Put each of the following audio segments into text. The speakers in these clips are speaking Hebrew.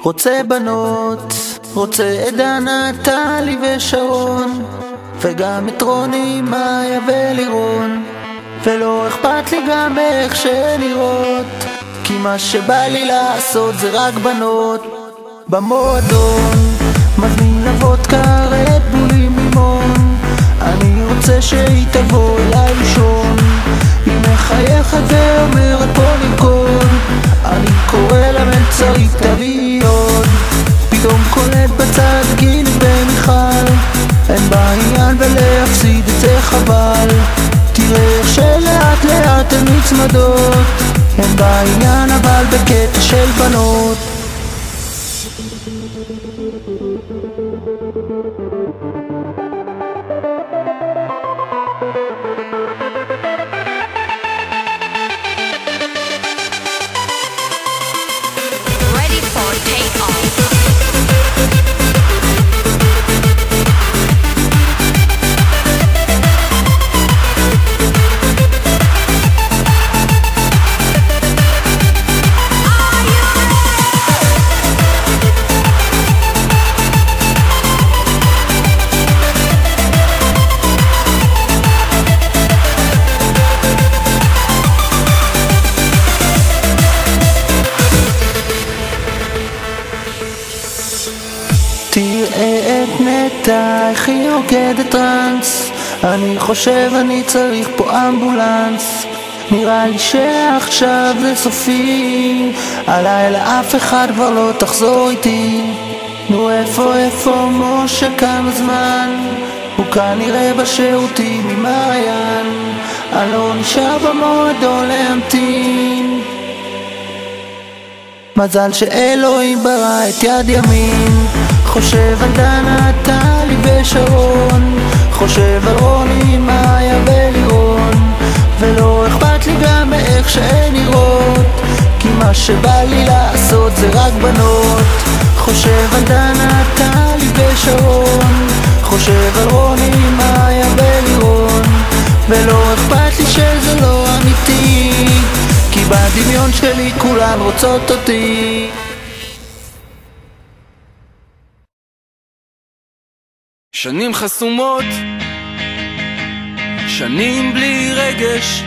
רוצה בנות, רוצה את דנה, טלי ושרון, וגם את רוני, מאיה ולירון, ולא אכפת לי גם איך שנראות, כי מה שבא לי לעשות זה רק בנות. במועדון מזמין לוודקה רדבולים לימון, אני רוצה שהיא תבוא אליי לישון, היא מחייכת ואומרת בוא נרקוד, אני קורא לה מלצרית תביא עוד, פתאום קולט בצד גילי ומיכל, אין בעניין ולהפסיד את זה חבל, תראה איך שלאט לאט הן נצמדות, אין בעניין אבל בקטע של בנות. תראה את נטע, איך היא רוקדת טרנס, אני חושב אני צריך פה אמבולנס, נראה לי שעכשיו זה סופי, הלילה אף אחד כבר לא תחזור איתי. נו איפה משה כמה זמן, הוא כנראה בשירותים עם מעיין, אני לא נשאר במועדון להמתין, מזל שאלוהים ברא את יד ימין. חושב על דנה, טלי ושרון, חושב על רוני, מאיה ולירון, ולא אכפת לי גם מאיך שהן נראות, כי מה שבא לי לעשות זה רק בנות. חושב על דנה, טלי ושרון, חושב על רוני, מאיה ולירון, ולא אכפת לי שזה לא אמיתי, כי בדמיון שלי כולן רוצות אותי. שנים חסומות, שנים בלי רגש,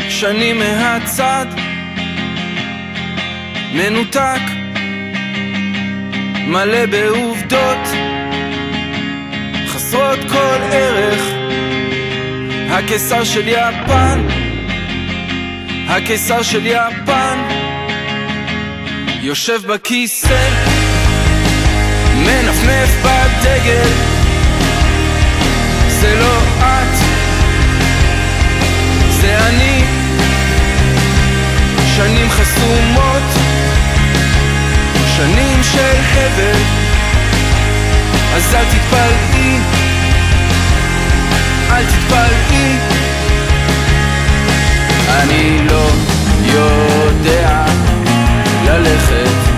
שנים מהצד, מנותק, מלא בעובדות, חסרות כל ערך. הקיסר של יפן, הקיסר של יפן, יושב בכיסא, מנפנף בדגל, זה לא את, זה אני. שנים חסומות, שנים של הבל, אז אל תתפלאי, אל תתפלאי. אני לא יודע ללכת,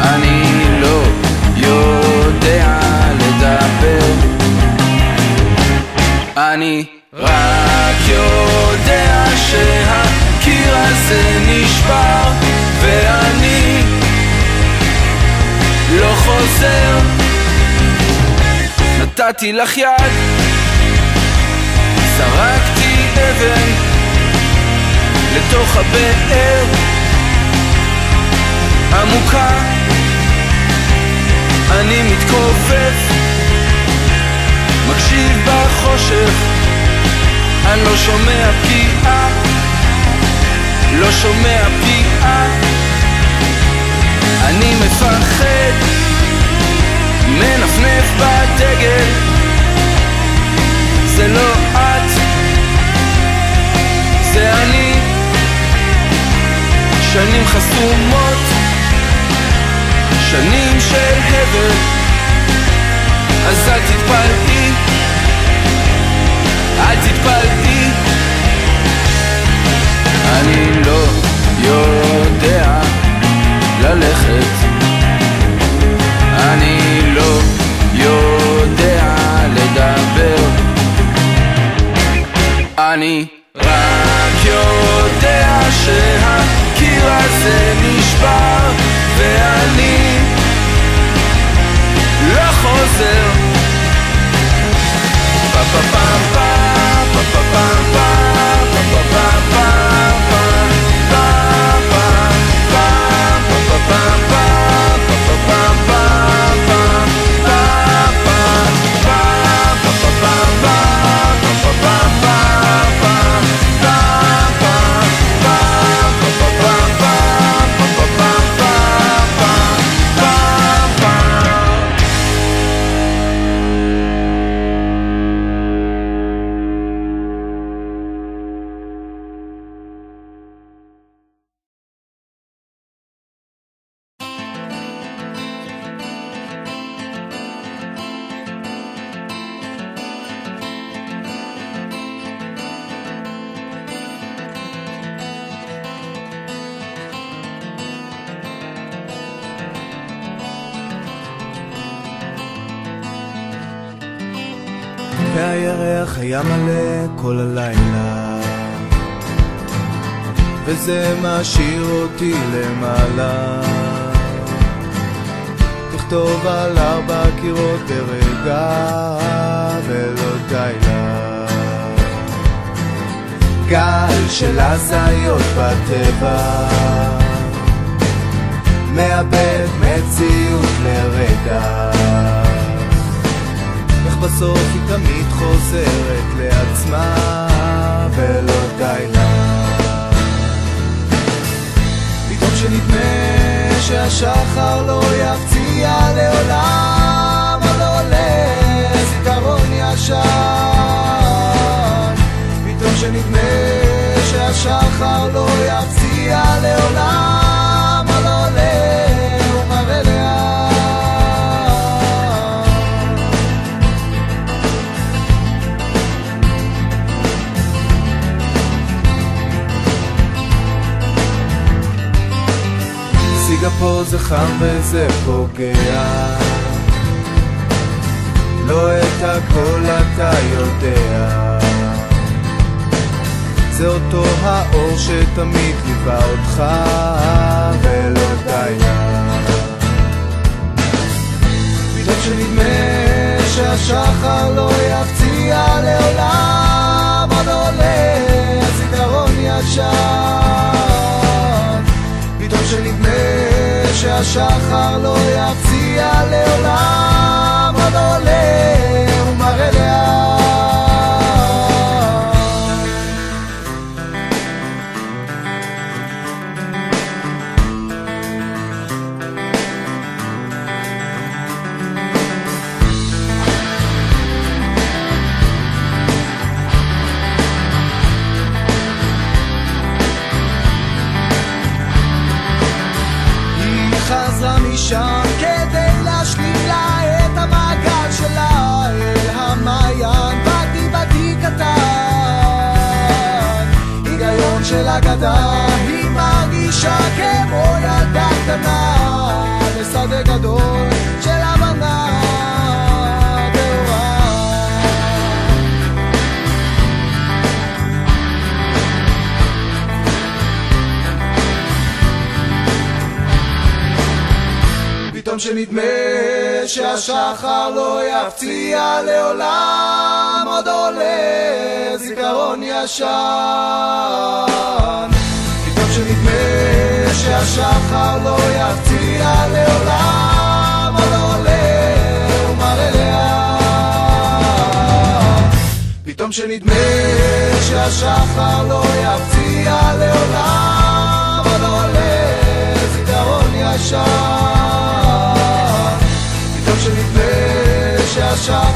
אני לא יודע לדבר, אני רק יודע שהקיר הזה נשבר, ואני לא חוזר. נתתי לך יד, זרקתי אבן לתוך הבאר עמוקה, אני מתכופף, מקשיב בחושך, אני לא שומע פגיעה, לא שומע פגיעה. אני מפחד, מנפנף בדגל, זה לא את, זה אני. שנים חסומות, שנים של הבל, אז אל תתפלאי, אל תתפלאי. אני לא יודע ללכת, אני לא יודע לדבר, אני רק יודע שהקיר הזה נשבר, והירח היה מלא כל הלילה, וזה משאיר אותי למעלה, לכתוב על 4 קירות ברגע ולא די לה. גל של הזיות בטבע מאבד מציאות לרגע, איך בסוף היא תמיד חוזרת לעצמה ולא די לה. פתאום שנדמה שהשחר לא יפציע לעולם, עוד עולה זיכרון ישן. פתאום שנדמה שהשחר לא יפציע לעולם, עוד עולה ומראה לאן. פה זה חם וזה פוגע, לא את הכל אתה יודע, זה אותו האור שתמיד ליווה אותך ולא די לה. פתאום שנדמה שהשחר לא יפציע לעולם, עוד עולה זיכרון ישן. פתאום שנדמה שהשחר לא יפציע לעולם, עוד עולה ומראה לאן. חזרה משם כדי להשלים לה את המעגל שלה אל המעיין, בדי קטן, היגיון של אגדה, היא מרגישה כמו ילדה קטנה לשדה גדול של הבנה טהורה. פתאום שנדמה שהשחר לא יפציע לעולם, עוד עולה זיכרון ישן. פתאום שנדמה שהשחר לא יפציע לעולם, עוד עולה ומראה לאן. פתאום שנדמה שהשחר לא יפציע לעולם, עוד עולה זיכרון ישן. פתאום שנדמה שהשחר